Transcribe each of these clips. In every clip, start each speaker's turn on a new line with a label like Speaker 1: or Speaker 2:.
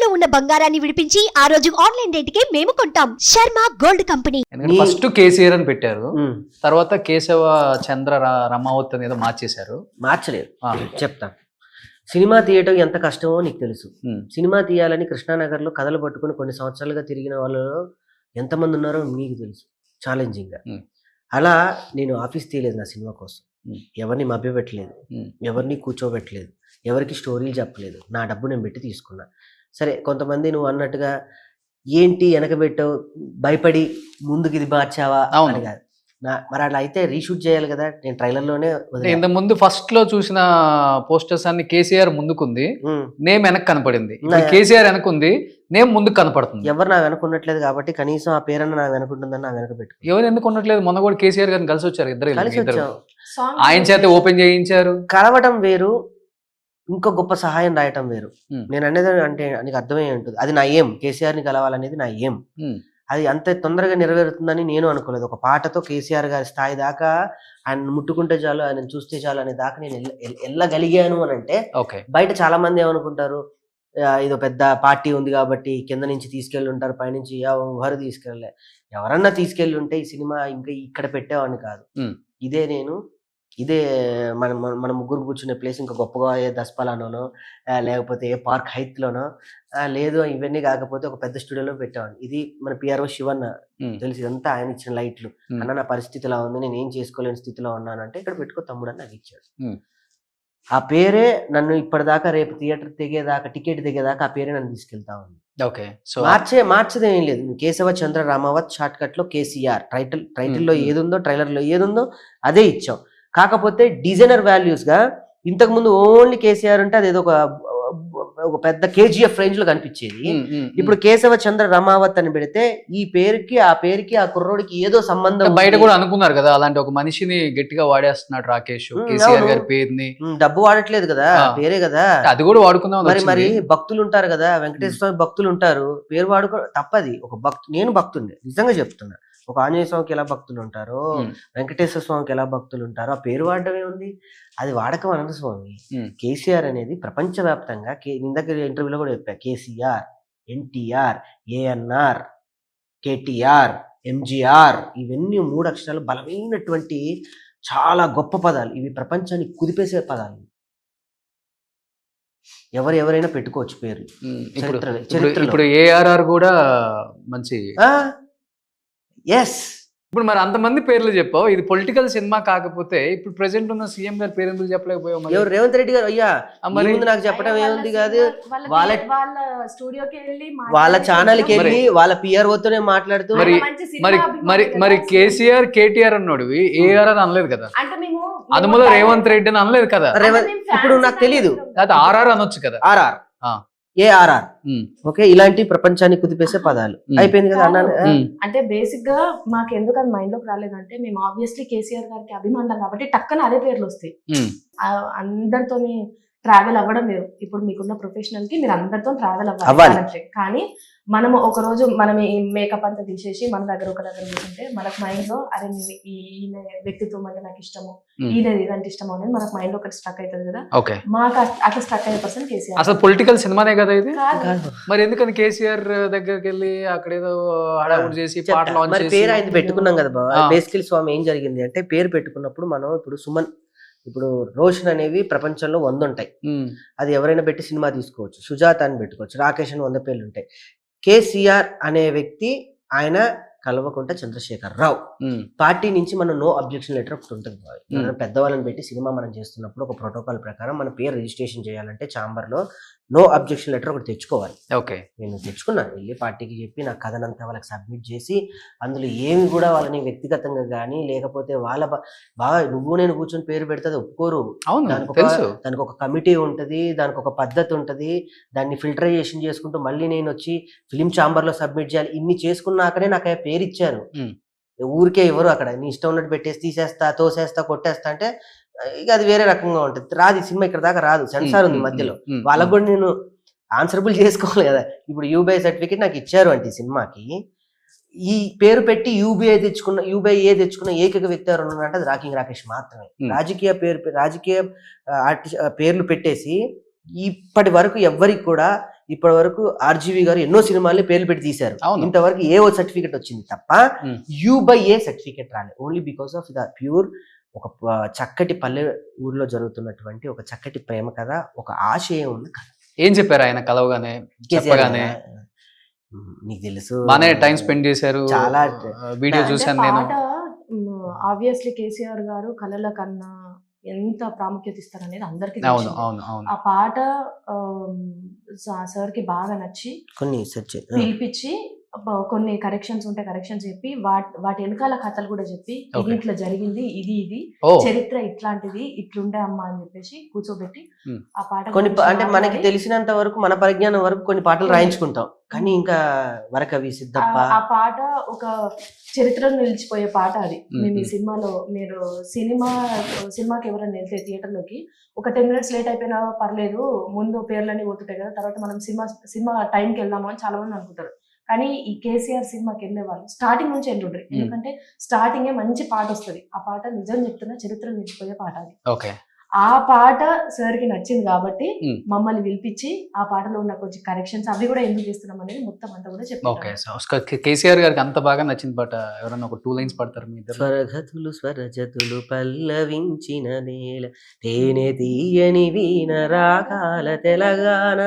Speaker 1: ఇంట్లో ఉన్న బంగారాన్ని విడిపించి ఆ రోజు ఆన్లైన్ రేటుకే మేము కొంటాం. Sharma gold company.
Speaker 2: First KCR అని పెట్టారు, తర్వాత కేశవ చంద్ర రమావత్ అనేది మార్చేశారు.
Speaker 3: మార్చలేదు, చెప్తాను. సినిమా తీయటం ఎంత కష్టమో నీకు తెలుసు. సినిమా తీయాలని కృష్ణానగర్లో కథలు పట్టుకుని కొన్ని సంవత్సరాలుగా తిరిగిన వాళ్ళలో ఎంతమంది ఉన్నారో మీకు తెలుసు, ఛాలెంజింగ్గా. అలా నేను ఆఫీస్ తీయలేదు నా సినిమా కోసం, ఎవరిని మభ్యపెట్టలేదు, ఎవరిని కూర్చోబెట్టలేదు, ఎవరికి స్టోరీలు చెప్పలేదు. నా డబ్బు నేను పెట్టి తీసుకున్నా. సరే, కొంతమంది నువ్వు అన్నట్టుగా ఏంటి వెనకబెట్టావు, భయపడి ముందుకు ఇది మార్చావా అని కాదు. మరి అట్లా అయితే రీషూట్ చేయాలి కదా. నేను ట్రైలర్లోనే
Speaker 2: ఇంత ముందు ఫస్ట్ లో చూసిన పోస్టర్స్ అన్ని కేసీఆర్ ముందుకుంది, నేమ్ వెనక్కి కనపడింది. కేసీఆర్ వెనకుంది, నేమ్ ముందుకు కనపడుతుంది.
Speaker 3: ఎవరు నా వెనకున్నట్లేదు కాబట్టి కనీసం ఆ పేరన్న నా వెనకుంటుందని నా వెనక పెట్టు.
Speaker 2: ఎవరు ఎందుకు ఉండట్లేదు? మొన్న కూడా కేసీఆర్ గారిని కలిసి వచ్చారు,
Speaker 3: కలిసి వచ్చాం.
Speaker 2: ఆయన చేత ఓపెన్ చేయించారు.
Speaker 3: కలవటం వేరు, ఇంకో గొప్ప సహాయం రాయటం వేరు. నేను అనేది అంటే నీకు అర్థమై ఉంటుంది. అది నా ఏం, కేసీఆర్ని కలవాలనేది నా ఏం. అది అంత తొందరగా నెరవేరుతుందని నేను అనుకోలేదు. ఒక పాటతో కేసీఆర్ గారి స్థాయి దాకా ఆయన ముట్టుకుంటే చాలు, ఆయన చూస్తే చాలు అనే దాకా నేను వెళ్ళగలిగాను అని అంటే. బయట చాలా మంది ఏమనుకుంటారు, ఇదో పెద్ద పార్టీ ఉంది కాబట్టి కింద నుంచి తీసుకెళ్ళి ఉంటారు, పైనుంచి ఎవరు తీసుకెళ్ళలే. ఎవరన్నా తీసుకెళ్ళి ఉంటే ఈ సినిమా ఇంకా ఇక్కడ పెట్టేవాడిని కాదు. ఇదే మన ముగ్గురు కూర్చునే ప్లేస్ ఇంకా గొప్పగా ఏ దస్పలానోనో లేకపోతే ఏ పార్క్ హైత్లోనో లేదు, ఇవన్నీ కాకపోతే ఒక పెద్ద స్టూడియోలో పెట్టేవాడిని. ఇది మన పిఆర్ఓ శివన్న తెలిసి, ఇదంతా ఆయన ఇచ్చిన లైట్లు. అన్న నా పరిస్థితి ఇలా ఉంది, నేను ఏం చేసుకోలేని స్థితిలో ఉన్నాను అంటే ఇక్కడ పెట్టుకో తమ్ముడు అని నాకు ఇచ్చాడు. ఆ పేరే నన్ను ఇప్పటిదాకా, రేపు థియేటర్ దిగేదాకా, టికెట్ దిగేదాకా ఆ పేరే నన్ను తీసుకెళ్తా ఉంది. మార్చేది ఏం లేదు. కేశవ చంద్ర రామావత్, షార్ట్ కట్ లో కేసీఆర్. టైటిల్లో ఏదుందో, ట్రైలర్ లో ఏదుందో అదే ఇచ్చాం. కాకపోతే డిజైనర్ వాల్యూస్ గా ఇంతకు ముందు ఓన్లీ కేసీఆర్ అంటే అదేదో ఒక పెద్ద కేజీఎఫ్ రేంజ్ లో కనిపించేది. ఇప్పుడు కేశవ చంద్ర రమావత్ అని పెడితే ఈ పేరుకి ఆ కుర్రోడికి ఏదో సంబంధం.
Speaker 2: బయట కూడా అనుకున్నారు కదా, అలాంటి ఒక మనిషిని గట్టిగా వాడేస్తున్నాడు రాకేష్ కేసీఆర్ గారి పేరుని.
Speaker 3: డబ్బు వాడట్లేదు కదా, పేరే కదా,
Speaker 2: అది కూడా వాడుకుందాం.
Speaker 3: మరి భక్తులు ఉంటారు కదా, వెంకటేశ్వర స్వామి భక్తులు ఉంటారు, పేరు వాడుకో తప్పది. ఒక నేను భక్తుడిని, నిజంగా చెప్తున్నా. ఒక ఆంజనేయ స్వామికి ఎలా భక్తులు ఉంటారో, వెంకటేశ్వర స్వామికి ఎలా భక్తులు ఉంటారో, ఆ పేరు వాడటమే ఉంది. అది వాడకం అనదు స్వామి. కేసీఆర్ అనేది ప్రపంచవ్యాప్తంగా, ఇందాక ఇంటర్వ్యూలో కూడా చెప్పా, కేసీఆర్, ఎన్టీఆర్, ఏఎన్ఆర్, కేటీఆర్, ఎంజీఆర్, ఇవన్నీ 3 అక్షరాలు బలమైనటువంటి చాలా గొప్ప పదాలు. ఇవి ప్రపంచాన్ని కుదిపేసే పదాలు. ఎవరైనా పెట్టుకోవచ్చు పేరు.
Speaker 2: ఇప్పుడు ఏఆర్ఆర్ కూడా మంచి. ఇప్పుడు మరి అంతమంది పేర్లు చెప్పావు, ఇది పొలిటికల్ సినిమా కాకపోతే ఇప్పుడు ప్రెసెంట్ ఉన్న సీఎం గారి పేరు ఎందుకు చెప్పలేకపోయావు?
Speaker 3: ఎవరు? రేవంత్ రెడ్డి గారు. అయ్యా మరి నాకు చెప్పడం ఏముంది కాదు, వాళ్ళ ఛానల్కి వెళ్ళి వాళ్ళ పిఆర్ఓతోనే మాట్లాడుతూ.
Speaker 2: మరి కేసీఆర్, కేటీఆర్ అన్నాడు, ఏఆర్ఆర్ అనలేదు కదా, అందులో రేవంత్ రెడ్డి అని అనలేదు కదా.
Speaker 3: ఇప్పుడు నాకు తెలీదు,
Speaker 2: ఆర్ఆర్ అనొచ్చు కదా.
Speaker 3: RR, ARR. ఓకే, ఇలాంటి ప్రపంచాన్ని కుదిపేసే పదాలు అయిపోయింది కదా అన్నాను.
Speaker 4: అంటే బేసిక్ గా మాకు ఎందుకు అది మైండ్ లోకి రాలేదంటే, మేము ఆబ్వియస్లీ కేసీఆర్ గారికి అభిమానం కాబట్టి టక్కన అదే పేర్లు వస్తాయి. అందరితోని ట్రావెల్ అవ్వడం వేరు. ఇప్పుడు మీకున్న ప్రొఫెషనల్ కి మీరు అందరితో ట్రావెల్ అవ్వాలి. కానీ మనం ఒక రోజు మనం ఈ మేకప్ అంతా తీసేసి మన దగ్గర కూర్చుంటే మనకు మైండ్ లో అరే ఈయన వ్యక్తిత్వం అంటే నాకు ఇష్టము, ఈయన ఇదంటే ఇష్టము అనేది మనకు మైండ్ లో ఒకటి స్ట్రక్ అవుతుంది కదా. మాకు అట్లా స్ట్రక్ అయ్యే పర్సన్ కేసీఆర్.
Speaker 2: అసలు పొలిటికల్ సినిమానే కదా ఇది. మరి ఎందుకని కేసీఆర్ దగ్గరికి వెళ్ళి అక్కడ ఏదో హడావుడి చేసి పాట లాంచ్ చేసి
Speaker 3: పేరు ఆయన పెట్టుకున్నాం కదా బాబా. బేసికల్ స్వామి ఏం జరిగింది అంటే, పేరు పెట్టుకున్నప్పుడు మనం ఇప్పుడు సుమన్, ఇప్పుడు రోషన్ అనేవి ప్రపంచంలో 100 ఉంటాయి. అది ఎవరైనా పెట్టి సినిమా తీసుకోవచ్చు. సుజాత అని పెట్టుకోవచ్చు, రాకేష్ అని 100 పేర్లు ఉంటాయి. కేసీఆర్ అనే వ్యక్తి, ఆయన కల్వకుంట్ల చంద్రశేఖర్ రావు. పార్టీ నుంచి మనం నో అబ్జెక్షన్ లెటర్ ఒకటి ఉంటుంది. పెద్దవాళ్ళని పెట్టి సినిమా మనం చేస్తున్నప్పుడు ఒక ప్రోటోకాల్ ప్రకారం మన పేరు రిజిస్ట్రేషన్ చేయాలంటే ఛాంబర్ లో నో అబ్జెక్షన్ లెటర్ ఒకటి తెచ్చుకోవాలి. నేను తెచ్చుకున్నాను, వెళ్ళి పార్టీకి చెప్పి నా కథనంతా వాళ్ళకి సబ్మిట్ చేసి, అందులో ఏమి కూడా వాళ్ళని వ్యక్తిగతంగా కానీ లేకపోతే వాళ్ళ బాగా నువ్వు నేను కూర్చొని పేరు పెడితే అది ఒప్పుకోరు. దానికి ఒక కమిటీ ఉంటుంది, దానికి ఒక పద్ధతి ఉంటుంది, దాన్ని ఫిల్టరైజేషన్ చేసుకుంటూ మళ్ళీ నేను వచ్చి ఫిలిం ఛాంబర్ లో సబ్మిట్ చేయాలి. ఇన్ని చేసుకున్నాకనే నాకు ఆ పేరు ఇచ్చారు. ఊరికే ఎవరు అక్కడ నీ ఇష్టం ఉన్నట్టు పెట్టేసి తీసేస్తా, తోసేస్తా, కొట్టేస్తా అంటే ఇక అది వేరే రకంగా ఉంటుంది. రాదు, ఈ సినిమా ఇక్కడ దాకా రాదు, సెన్సార్ ఉంది మధ్యలో. వాళ్ళకు కూడా నేను ఆన్సరబుల్ చేసుకోవాలి కదా. ఇప్పుడు యూబీఐ సర్టిఫికేట్ నాకు ఇచ్చారు అంటే ఈ సినిమాకి, ఈ పేరు పెట్టి యూబీఐ తెచ్చుకున్న ఏకైక వ్యక్తి ఎవరు ఉన్నారంటే అది రాకింగ్ రాకేష్ మాత్రమే. రాజకీయ పేర్లు పెట్టేసి ఇప్పటి వరకు ఎవ్వరికి కూడా ఇప్పటి వరకు ఆర్జీవి గారు ఎన్నో సినిమాల్ని పేర్లు పెట్టి తీశారు.
Speaker 2: అవును.
Speaker 3: ఇంతవరకు ఏ ఓ సర్టిఫికెట్ వచ్చింది తప్ప U/A సర్టిఫికెట్ రాలేదు. Only because of the pure ఒక చక్కటి పల్లె ఊర్లో జరుగుతున్నటువంటి ఒక చక్కటి ప్రేమ కథ, ఒక ఆశయం ఉన్న కథ.
Speaker 2: ఏం చెప్పారు ఆయన కలవగానే చెప్పగానే?
Speaker 3: నీకు తెలుసు,
Speaker 2: బానే టైం స్పెండ్ చేశారు.
Speaker 3: చాలా
Speaker 2: వీడియో చూసాను నేను.
Speaker 4: ఆబ్వియస్లీ కేసీఆర్ గారు కళల కన్నా ఎంత ప్రాముఖ్యత ఇస్తారనేది అందరికీ
Speaker 2: అవును
Speaker 4: తెలిసిందే.
Speaker 2: అవును అవును.
Speaker 4: ఆ పాట సార్ కి బాగా నచ్చి
Speaker 3: కొన్ని సెర్చ్
Speaker 4: పిలిపించి కొన్ని కరెక్షన్స్ ఉంటే కరెక్షన్స్ చెప్పి వాటి వెనకాల కథలు కూడా చెప్పి ఇది ఇట్లా జరిగింది, ఇది చరిత్ర ఇట్లాంటిది, ఇట్లుండే అమ్మ అని చెప్పేసి కూర్చోబెట్టి ఆ పాట
Speaker 3: కొన్ని అంటే మనకి తెలిసినంత వరకు మన పరిజ్ఞానం వరకు కొన్ని పాటలు రాయించుకుంటాం. కానీ ఇంకా వరకవి సిద్ధప్ప
Speaker 4: ఆ పాట ఒక చరిత్రలో నిలిచిపోయే పాట అది. మేము ఈ సినిమాలో మీరు సినిమాకి ఎవరైనా వెళ్తే థియేటర్లోకి ఒక 10 minutes లేట్ అయిపోయినా పర్లేదు, ముందు పేర్లన్నీ పోతుంటాయి కదా, తర్వాత మనం సినిమా టైంకి వెళ్దాము అని చాలా మంది అనుకుంటారు. కానీ ఈ కేసీఆర్ సినిమాకి వెళ్ళే వాళ్ళు స్టార్టింగ్ నుంచి వెళ్ళుండ్రి. ఎందుకంటే స్టార్టింగే మంచి పాట వస్తుంది. ఆ పాట నిజం చెప్తున్నా చరిత్రలో నిలిచిపోయే పాట అది. ఆ పాట సార్ కి నచ్చింది కాబట్టి మమ్మల్ని పిలిపించి ఆ పాటలో ఉన్న కొంచెం కరెక్షన్స్ అవి కూడా ఎందుకు చేస్తున్నాం అనేది మొత్తం అంతా కూడా చెప్పారు.
Speaker 2: కేసీఆర్ గారికి అంత బాగా నచ్చిన పాట ఎవరన్నా ఒక 2 lines పాడతారు మీ ఇద్దరు?
Speaker 3: స్వరగతులు స్వరజతులు పల్లవించిన నేల, తేనె తీయని వీణ రాగాల తెలంగాణ,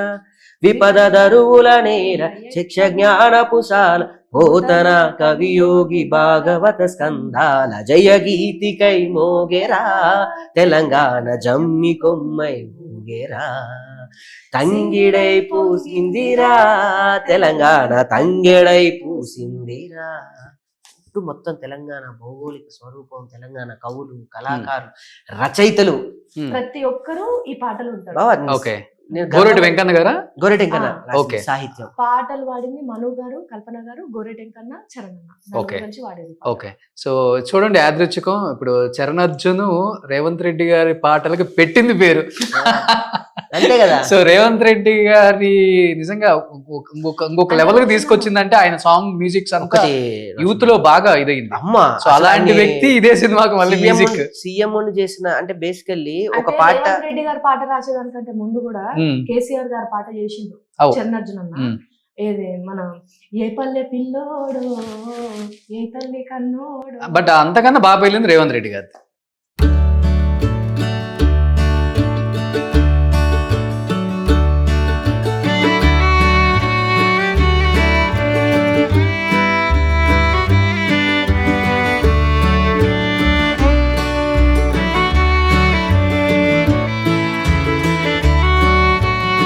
Speaker 3: విపద దరువుల నేల, శిక్ష జ్ఞానపుసాల, పోతన కవియోగి భాగవత స్కందాల, జయ గీతికై మోగెరా తెలంగాణ, జమ్మి కొమ్మై మోగెరా, తంగిడై పూసిందిరా తెలంగాణ, తంగిడై పూసిందిరా. మొత్తం తెలంగాణ భౌగోళిక స్వరూపం, తెలంగాణ కవులు, కళాకారులు, రచయితలు
Speaker 4: ప్రతి ఒక్కరు ఈ పాటలు ఉంటారు.
Speaker 2: గోరెటి వెంకన్న గారా?
Speaker 3: గోరెటి వెంకన్న సాహిత్యం.
Speaker 4: పాటలు వాడింది మను గారు, కల్పన గారు, గోరెటి వెంకన్న, చరణ్ గురించి వాడేది.
Speaker 2: ఓకే. సో చూడండి యాదృచ్ఛికం, ఇప్పుడు చరణ్ అర్జున్ రేవంత్ రెడ్డి గారి పాటలకు పెట్టింది పేరు.
Speaker 3: అంతే కదా.
Speaker 2: సో రేవంత్ రెడ్డి గారి నిజంగా ఇంకొక లెవెల్ కి తీసుకొచ్చిందంటే ఆయన సాంగ్ మ్యూజిక్స్ అంతా యూత్ లో బాగా ఇదైంది.
Speaker 3: అమ్మా,
Speaker 2: సో అలాంటి వ్యక్తి ఇదే సినిమాకి మళ్ళీ మ్యూజిక్
Speaker 3: సీఎం చేసిన అంటే బేసికల్లీ ఒక పాట.
Speaker 4: రేవంత్ రెడ్డి గారి పాట రాసేదానికంటే ముందు కూడా కేసీఆర్ గారి పాట చేసిండు చరణ్ అర్జున్ అన్న. ఏది మన ఏ పల్లె పిల్లోడు ఏ తల్లి కన్నోడు.
Speaker 2: బట్ అంతకన్నా బాగా వెళ్ళింది రేవంత్ రెడ్డి గారు.